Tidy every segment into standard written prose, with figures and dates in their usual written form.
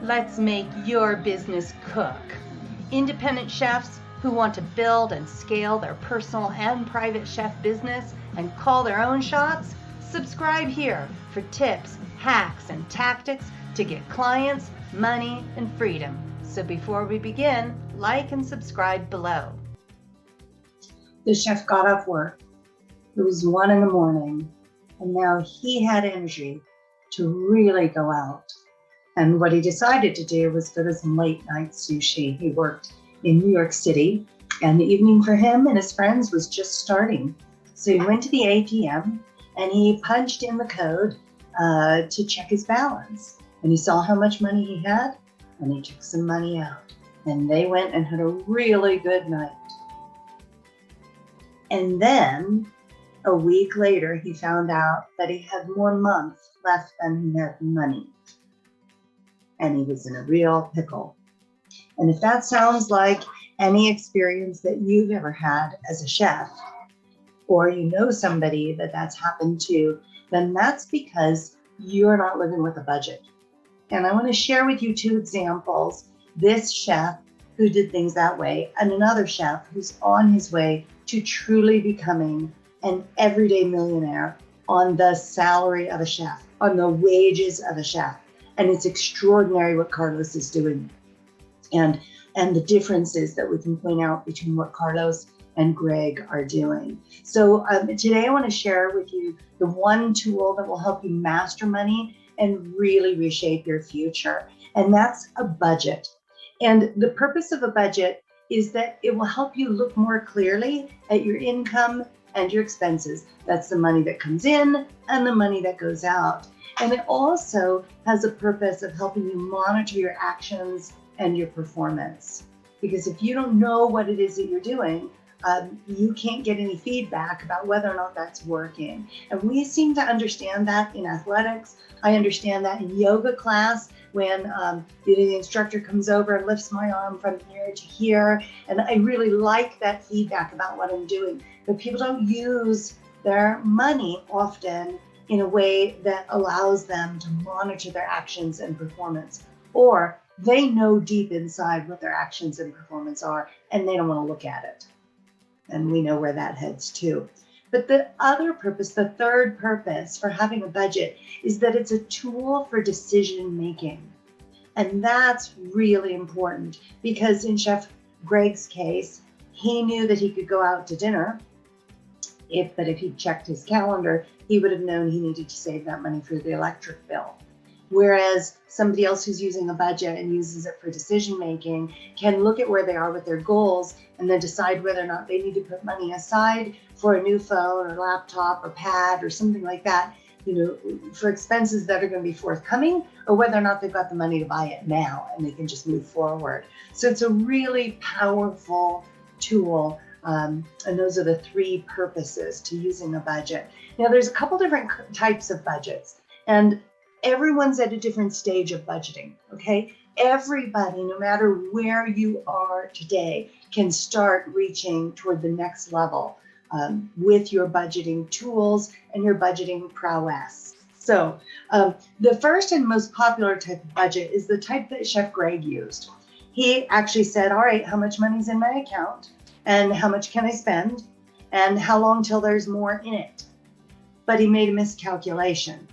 Let's make your business cook. Independent chefs who want to build and scale their personal and private chef business and call their own shots? Subscribe here for tips, hacks, and tactics to get clients, money, and freedom. So before we begin, like and subscribe below. The chef got off work. It was 1 a.m, and now he had energy to really go out. And what he decided to do was go to some late night sushi. He worked in New York City, and the evening for him and his friends was just starting. So he went to the ATM and he punched in the code to check his balance. And he saw how much money he had, and he took some money out. And they went and had a really good night. And then a week later, he found out that he had more months left than he had money. And he was in a real pickle. And if that sounds like any experience that you've ever had as a chef, or you know somebody that that's happened to, then that's because you're not living with a budget. And I want to share with you 2 examples. This chef who did things that way, and another chef who's on his way to truly becoming an everyday millionaire on the salary of a chef, on the wages of a chef. And it's extraordinary what Carlos is doing, and the differences that we can point out between what Carlos and Greg are doing. So today I want to share with you the one tool that will help you master money and really reshape your future. And that's a budget. And the purpose of a budget is that it will help you look more clearly at your income and your expenses. That's the money that comes in and the money that goes out. And it also has a purpose of helping you monitor your actions and your performance. Because if you don't know what it is that you're doing, you can't get any feedback about whether or not that's working. And we seem to understand that in athletics. I understand that in yoga class when the instructor comes over and lifts my arm from here to here. And I really like that feedback about what I'm doing. But people don't use their money often in a way that allows them to monitor their actions and performance. Or they know deep inside what their actions and performance are, and they don't want to look at it. And we know where that heads to. But the other purpose, the third purpose for having a budget, is that it's a tool for decision making. And that's really important because in Chef Greg's case, he knew that he could go out to dinner, but if he checked his calendar, he would have known he needed to save that money for the electric bill. Whereas somebody else who's using a budget and uses it for decision making can look at where they are with their goals and then decide whether or not they need to put money aside for a new phone or laptop or pad or something like that, for expenses that are going to be forthcoming, or whether or not they've got the money to buy it now and they can just move forward. So it's a really powerful tool. And those are the 3 purposes to using a budget. Now, there's a couple different types of budgets, and everyone's at a different stage of budgeting, okay? Everybody, no matter where you are today, can start reaching toward the next level with your budgeting tools and your budgeting prowess. So the first and most popular type of budget is the type that Chef Greg used. He actually said, all right, how much money's in my account? And how much can I spend? And how long till there's more in it? But he made a miscalculation,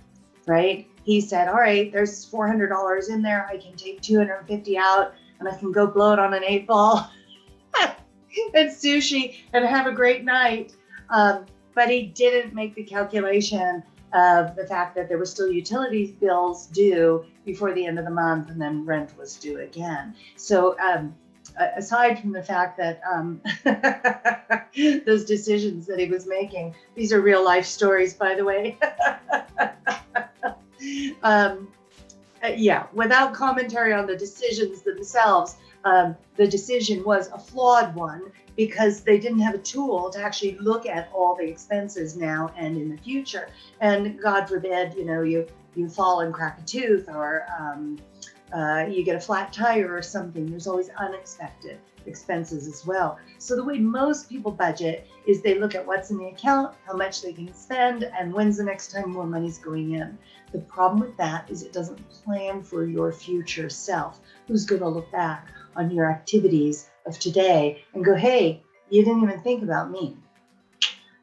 right? He said, all right, there's $400 in there. I can take $250 out and I can go blow it on an 8-ball at sushi and have a great night. But he didn't make the calculation of the fact that there were still utilities bills due before the end of the month, and then rent was due again. So aside from the fact that those decisions that he was making, these are real life stories, by the way. Without commentary on the decisions themselves, the decision was a flawed one because they didn't have a tool to actually look at all the expenses now and in the future. And God forbid, you fall and crack a tooth, or you get a flat tire or something. There's always unexpected expenses as well. So the way most people budget is they look at what's in the account, how much they can spend, and when's the next time more money's going in. The problem with that is it doesn't plan for your future self, who's going to look back on your activities of today and go, hey, you didn't even think about me.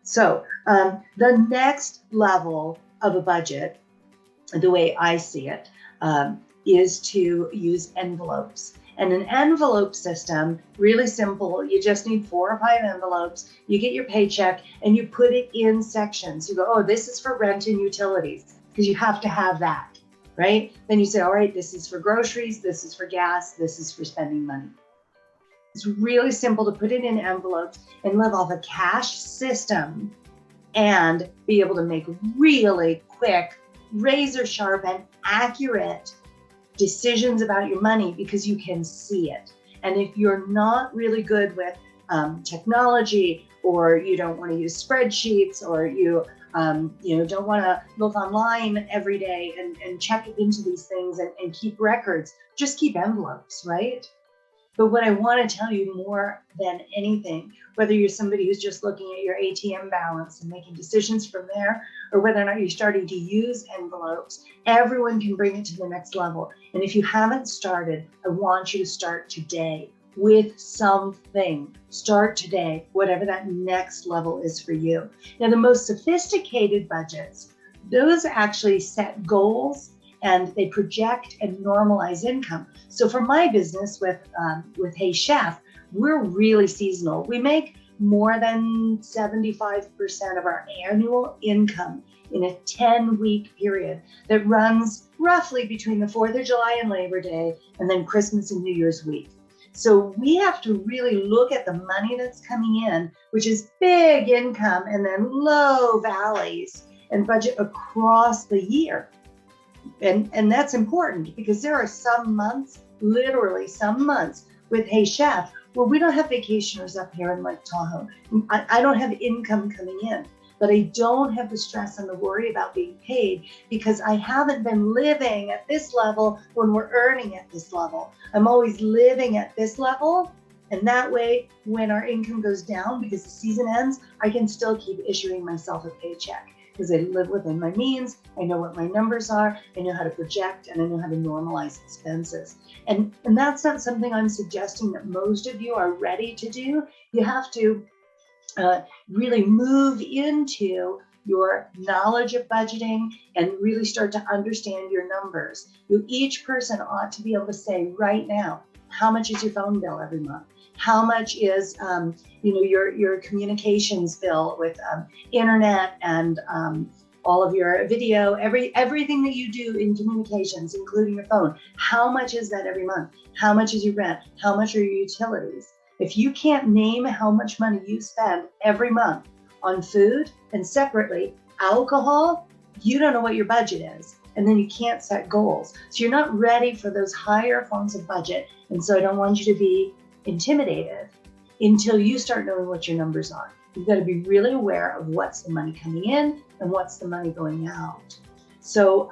So the next level of a budget, the way I see it, is to use envelopes. And an envelope system, really simple. You just need 4 or 5 envelopes. You get your paycheck and you put it in sections. You go, oh, this is for rent and utilities, because you have to have that, right? Then you say, all right, this is for groceries, this is for gas, this is for spending money. It's really simple to put it in envelopes and live off a cash system and be able to make really quick, razor sharp and accurate decisions about your money because you can see it. And if you're not really good with technology, or you don't want to use spreadsheets, or you don't want to look online every day and check into these things and keep records, just keep envelopes, right? But what I want to tell you more than anything, whether you're somebody who's just looking at your ATM balance and making decisions from there, or whether or not you're starting to use envelopes, everyone can bring it to the next level. And if you haven't started, I want you to start today with something. Start today, whatever that next level is for you. Now, the most sophisticated budgets, those actually set goals and they project and normalize income. So for my business with Hey Chef, we're really seasonal. We make more than 75% of our annual income in a 10-week period that runs roughly between the 4th of July and Labor Day, and then Christmas and New Year's week. So we have to really look at the money that's coming in, which is big income and then low valleys, and budget across the year. And that's important because there are some months, literally some months with Hey Chef, where we don't have vacationers up here in Lake Tahoe. I don't have income coming in, but I don't have the stress and the worry about being paid because I haven't been living at this level when we're earning at this level. I'm always living at this level. And that way, when our income goes down because the season ends, I can still keep issuing myself a paycheck because I live within my means. I know what my numbers are. I know how to project, and I know how to normalize expenses. And that's not something I'm suggesting that most of you are ready to do. You have to really move into your knowledge of budgeting and really start to understand your numbers. Each person ought to be able to say right now, how much is your phone bill every month? How much is your communications bill with internet and all of your video, everything that you do in communications, including your phone? How much is that every month? How much is your rent? How much are your utilities? If you can't name how much money you spend every month on food and separately alcohol, you don't know what your budget is. And then you can't set goals. So you're not ready for those higher forms of budget. And so I don't want you to be intimidated until you start knowing what your numbers are. You've got to be really aware of what's the money coming in and what's the money going out. So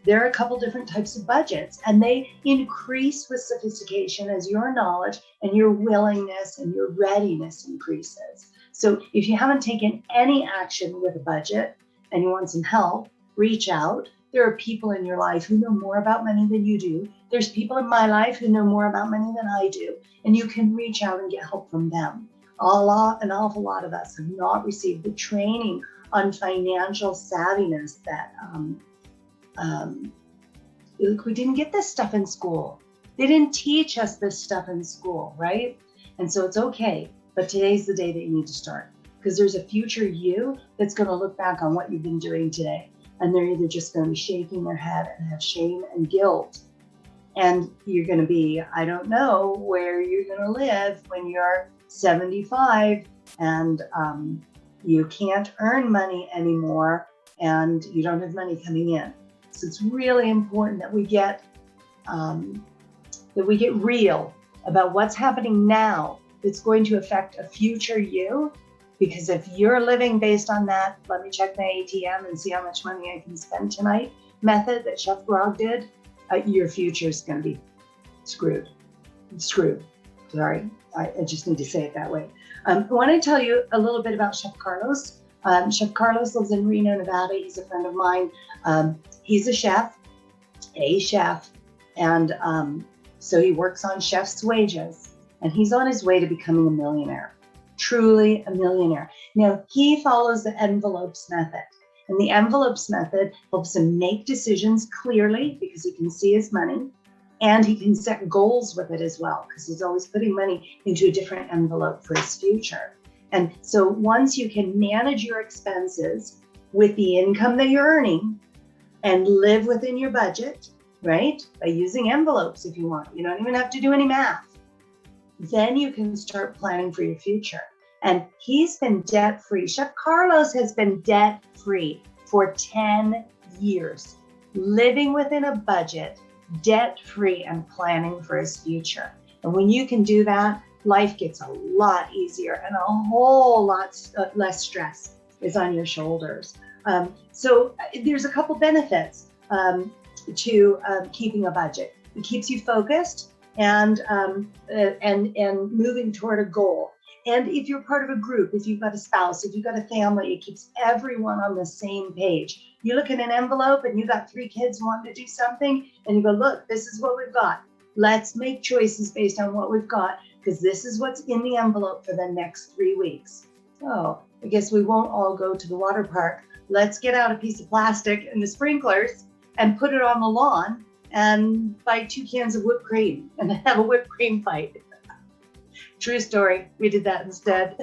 there are a couple different types of budgets, and they increase with sophistication as your knowledge and your willingness and your readiness increases. So if you haven't taken any action with a budget and you want some help, reach out. There are people in your life who know more about money than you do. There's people in my life who know more about money than I do, and you can reach out and get help from them. An awful lot of us have not received the training on financial savviness that we didn't get this stuff in school. They didn't teach us this stuff in school, right? And so it's okay, but today's the day that you need to start, because there's a future you that's going to look back on what you've been doing today. And they're either just going to be shaking their head and have shame and guilt. And you're going to be, I don't know where you're going to live when you're 75 and you can't earn money anymore and you don't have money coming in. So it's really important that we get real about what's happening now that's going to affect a future you. Because if you're living based on that, let me check my ATM and see how much money I can spend tonight method that Chef Grog did, your future is going to be screwed. Sorry, I just need to say it that way. I want to tell you a little bit about Chef Carlos. Chef Carlos lives in Reno, Nevada. He's a friend of mine. He's a chef, and so he works on chef's wages, and he's on his way to becoming a millionaire, truly a millionaire. Now, he follows the envelopes method, and the envelopes method helps him make decisions clearly because he can see his money, and he can set goals with it as well because he's always putting money into a different envelope for his future. And so once you can manage your expenses with the income that you're earning and live within your budget, right? By using envelopes if you want. You don't even have to do any math. Then you can start planning for your future. And he's been debt-free. Chef Carlos has been debt-free for 10 years, living within a budget, debt-free, and planning for his future. And when you can do that, life gets a lot easier and a whole lot less stress is on your shoulders. So there's a couple benefits to keeping a budget. It keeps you focused and moving toward a goal. And if you're part of a group, if you've got a spouse, if you've got a family, it keeps everyone on the same page. You look at an envelope and you got 3 kids wanting to do something and you go, look, this is what we've got. Let's make choices based on what we've got because this is what's in the envelope for the next 3 weeks. Oh, I guess we won't all go to the water park. Let's get out a piece of plastic and the sprinklers and put it on the lawn and buy 2 cans of whipped cream and have a whipped cream fight. True story. We did that instead.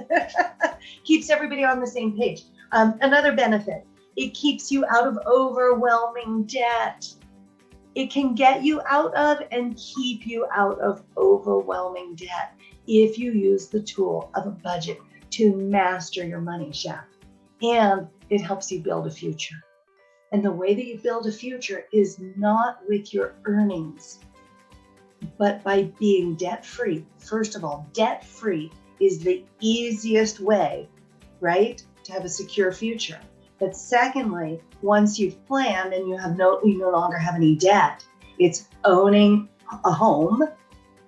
Keeps everybody on the same page. Another benefit, it keeps you out of overwhelming debt. It can get you out of and keep you out of overwhelming debt if you use the tool of a budget to master your money, chef. And it helps you build a future. And the way that you build a future is not with your earnings, but by being debt-free. First of all, debt-free is the easiest way, right, to have a secure future. But secondly, once you've planned and you no longer have any debt, it's owning a home,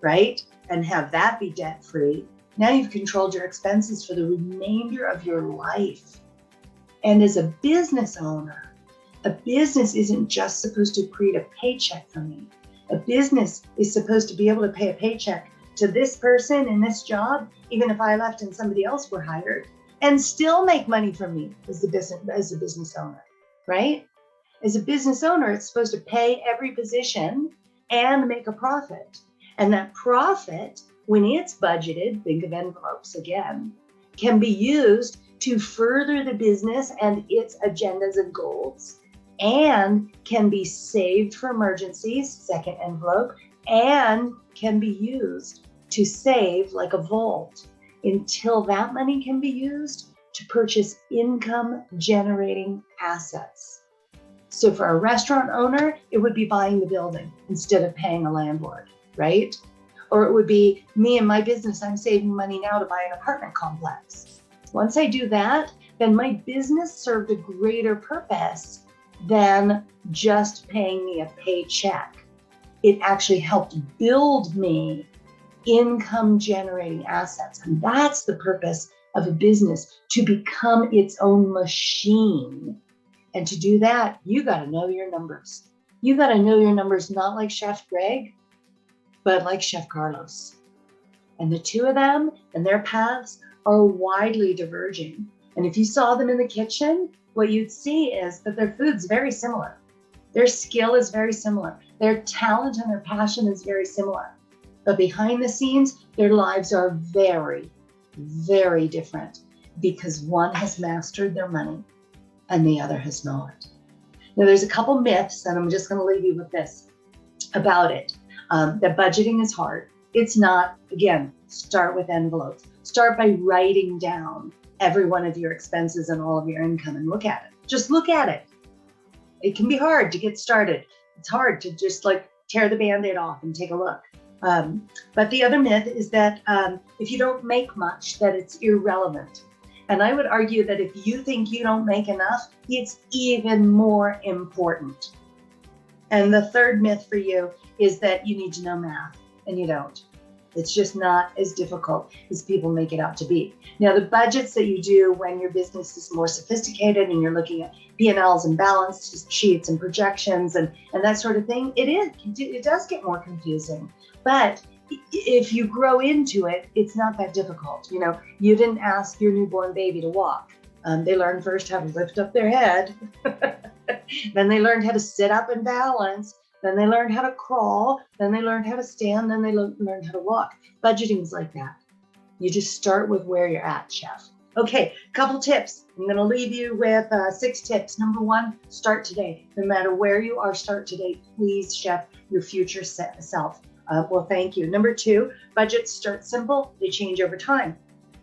right, and have that be debt-free. Now you've controlled your expenses for the remainder of your life. And as a business owner, a business isn't just supposed to create a paycheck for me. A business is supposed to be able to pay a paycheck to this person in this job, even if I left and somebody else were hired, and still make money for me as a business owner, right? As a business owner, it's supposed to pay every position and make a profit. And that profit, when it's budgeted, think of envelopes again, can be used to further the business and its agendas and goals, and can be saved for emergencies, second envelope, and can be used to save like a vault until that money can be used to purchase income generating assets. So for a restaurant owner, it would be buying the building instead of paying a landlord, right? Or it would be me and my business, I'm saving money now to buy an apartment complex. Once I do that, then my business served a greater purpose than just paying me a paycheck. It actually helped build me income generating assets. And that's the purpose of a business, to become its own machine. And to do that, you got to know your numbers. You got to know your numbers, not like Chef Greg, but like Chef Carlos. And the two of them and their paths are widely diverging. And if you saw them in the kitchen, what you'd see is that their food's very similar. Their skill is very similar. Their talent and their passion is very similar. But behind the scenes, their lives are very, very different because one has mastered their money and the other has not. Now, there's a couple myths, and I'm just going to leave you with this about it. That budgeting is hard. It's not. Again, start with envelopes. Start by writing down every one of your expenses and all of your income and look at it. Just look at it. It can be hard to get started. It's hard to just like tear the Band-Aid off and take a look. But the other myth is that if you don't make much, that it's irrelevant. And I would argue that if you think you don't make enough, it's even more important. And the third myth for you is that you need to know math, and you don't. It's just not as difficult as people make it out to be. Now, the budgets that you do when your business is more sophisticated and you're looking at P&Ls and balance sheets and projections and that sort of thing, it does get more confusing. But if you grow into it, it's not that difficult. You know, you didn't ask your newborn baby to walk. They learned first how to lift up their head. Then they learned how to sit up and balance. Then they learned how to crawl. Then they learned how to stand. Then they learned how to walk. Budgeting is like that. You just start with where you're at, chef. Okay, couple tips. I'm going to leave you with 6 tips. Number 1, start today. No matter where you are, start today. Please, chef, your future self. Well, thank you. Number 2, budgets start simple. They change over time.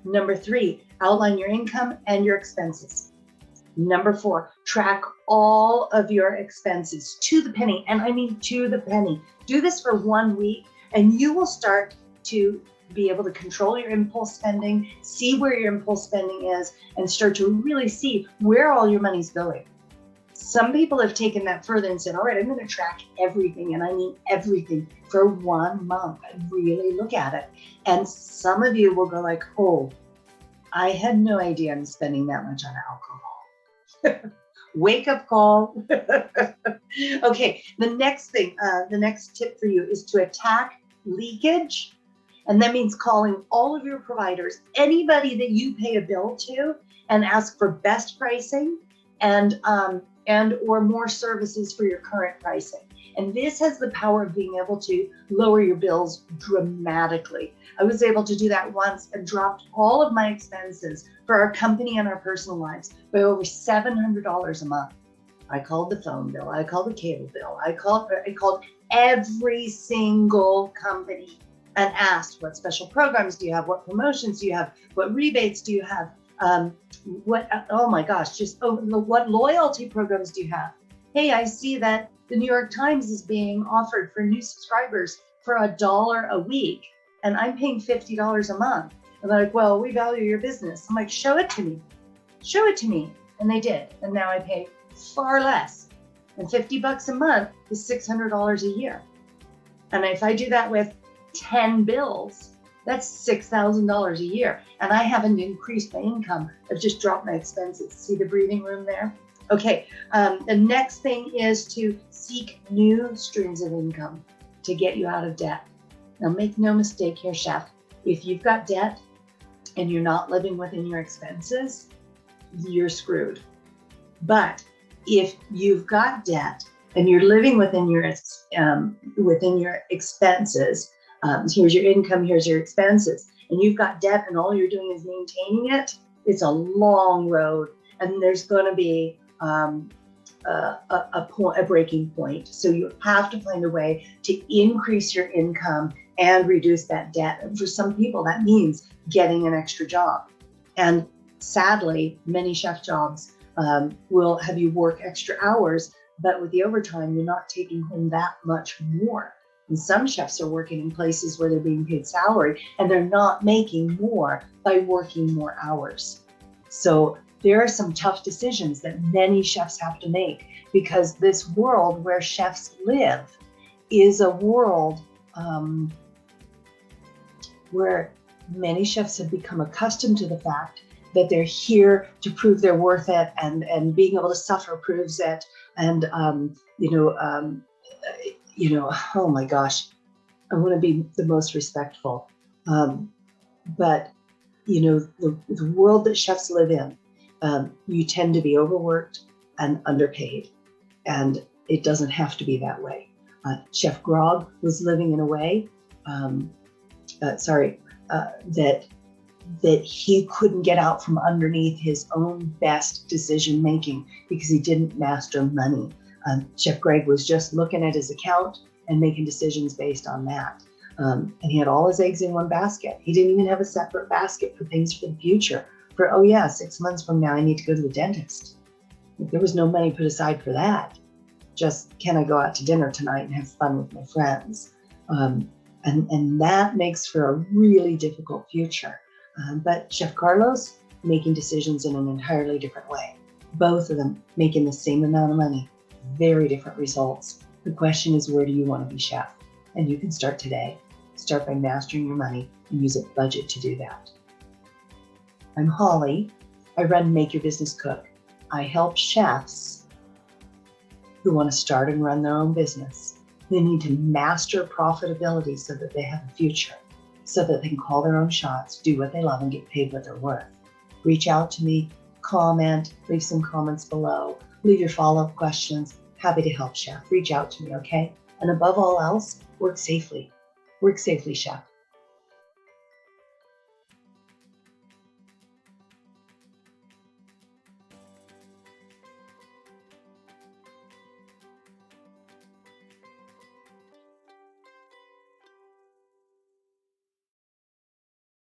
Number 3, outline your income and your expenses. Number 4, track all of your expenses to the penny. And I mean to the penny. Do this for 1 week and you will start to be able to control your impulse spending, see where your impulse spending is, and start to really see where all your money's going. Some people have taken that further and said, all right, I'm going to track everything, and I mean everything, for 1 month and really look at it. And some of you will go like, oh, I had no idea I'm spending that much on alcohol. Wake up call. Okay, the next tip for you is to attack leakage. And that means calling all of your providers, anybody that you pay a bill to, and ask for best pricing and or more services for your current pricing. And this has the power of being able to lower your bills dramatically. I was able to do that once and dropped all of my expenses for our company and our personal lives by over $700 a month. I called the phone bill, I called the cable bill, I called every single company and asked, what special programs do you have? What promotions do you have? What rebates do you have? What loyalty programs do you have? Hey, I see that the New York Times is being offered for new subscribers for $1 a week, and I'm paying $50 a month. And they're like, well, we value your business. I'm like, show it to me. Show it to me. And they did. And now I pay far less. And $50 a month is $600 a year. And if I do that with 10 bills, that's $6,000 a year. And I haven't increased my income. I've just dropped my expenses. See the breathing room there? Okay, the next thing is to seek new streams of income to get you out of debt. Now, make no mistake here, chef. If you've got debt and you're not living within your expenses, you're screwed. But if you've got debt and you're living within your expenses, here's your income, here's your expenses, and you've got debt and all you're doing is maintaining it, it's a long road, and there's going to be a breaking point. So you have to find a way to increase your income and reduce that debt. And for some people, that means getting an extra job. And sadly, many chef jobs will have you work extra hours, but with the overtime, you're not taking home that much more. And some chefs are working in places where they're being paid salary and they're not making more by working more hours. So there are some tough decisions that many chefs have to make, because this world where chefs live is a world where many chefs have become accustomed to the fact that they're here to prove they're worth it, and being able to suffer proves it. And oh my gosh, I want to be the most respectful. But the world that chefs live in, you tend to be overworked and underpaid, and it doesn't have to be that way. Chef Grog was living in a way that he couldn't get out from underneath his own best decision making because he didn't master money. Chef Greg was just looking at his account and making decisions based on that. And he had all his eggs in one basket. He didn't even have a separate basket for things for the future. For, 6 months from now, I need to go to the dentist. There was no money put aside for that. Just, can I go out to dinner tonight and have fun with my friends? And that makes for a really difficult future. But Chef Carlos, making decisions in an entirely different way. Both of them making the same amount of money, very different results. The question is, where do you want to be, chef? And you can start today. Start by mastering your money and use a budget to do that. I'm Holly. I run Make Your Business Cook. I help chefs who want to start and run their own business. They need to master profitability so that they have a future, so that they can call their own shots, do what they love, and get paid what they're worth. Reach out to me, comment, leave some comments below, leave your follow-up questions. Happy to help, chef. Reach out to me, okay? And above all else, work safely. Work safely, chef.